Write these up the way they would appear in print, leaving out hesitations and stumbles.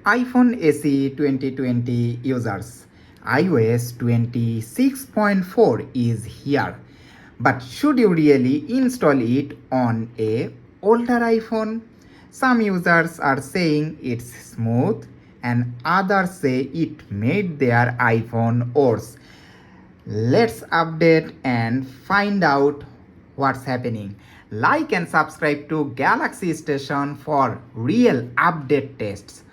iPhone SE 2020 users, iOS 26.4 is here. But should you really install it on a older iPhone? Some users are saying it's smooth and others say it made their iPhone worse. Let's update and find out what's happening. Like and subscribe to Galaxy Station for real update tests.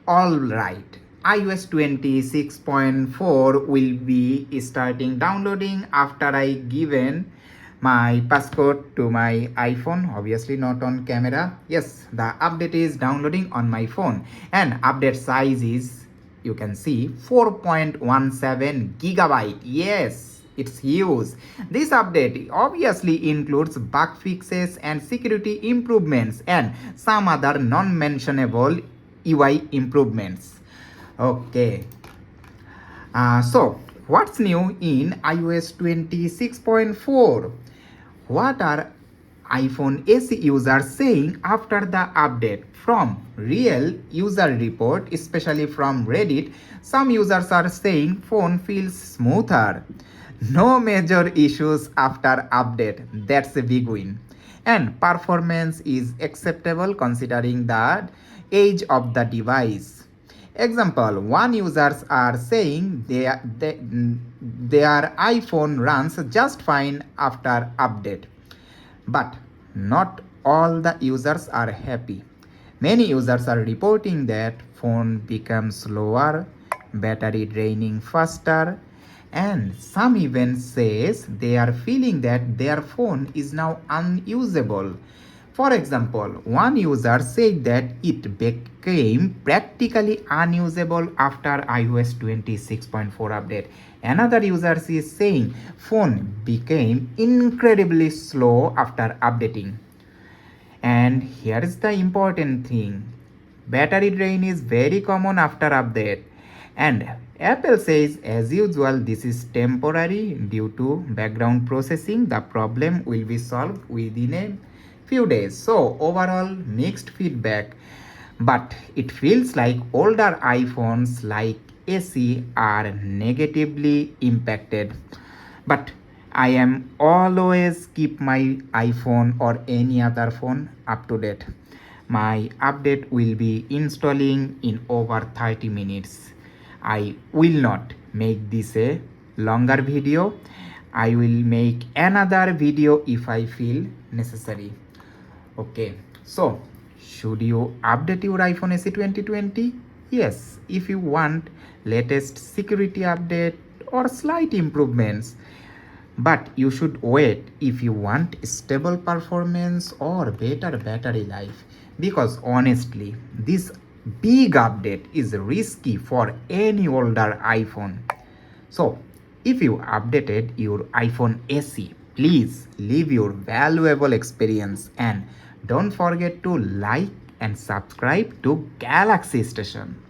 Alright, iOS 26.4 will be starting downloading after I given my passcode to my iPhone, obviously not on camera. Yes, the update is downloading on my phone and update size is, you can see, 4.17 gigabyte. Yes, it's huge. This update obviously includes bug fixes and security improvements and some other non-mentionable UI improvements. Okay, so what's new in iOS 26.4? What are iPhone SE users saying after the update? From real user report, especially from Reddit, some users are saying phone feels smoother. No major issues after update. That's a big win. And performance is acceptable considering the age of the device. Example, one users are saying their iPhone runs just fine after update. But not all the users are happy. Many users are reporting that phone becomes slower, battery draining faster, and some even says they are feeling that their phone is now unusable. For example, one user said that it became practically unusable after iOS 26.4 update. Another user is saying phone became incredibly slow after updating. And here is the important thing. Battery drain is very common after update. And Apple says as usual this is temporary due to background processing. The problem will be solved within a few days. So overall mixed feedback. But it feels like older iPhones like SE are negatively impacted. But I am always keep my iPhone or any other phone up to date. My update will be installing in over 30 minutes. I will not make this a longer video. I will make another video if I feel necessary. Okay, so should you update your iPhone SE 2020? Yes, if you want latest security update or slight improvements. But you should wait if you want stable performance or better battery life, because honestly this big update is risky for any older iPhone. So if you updated your iPhone SE, please leave your valuable experience and don't forget to like and subscribe to Galaxy Station.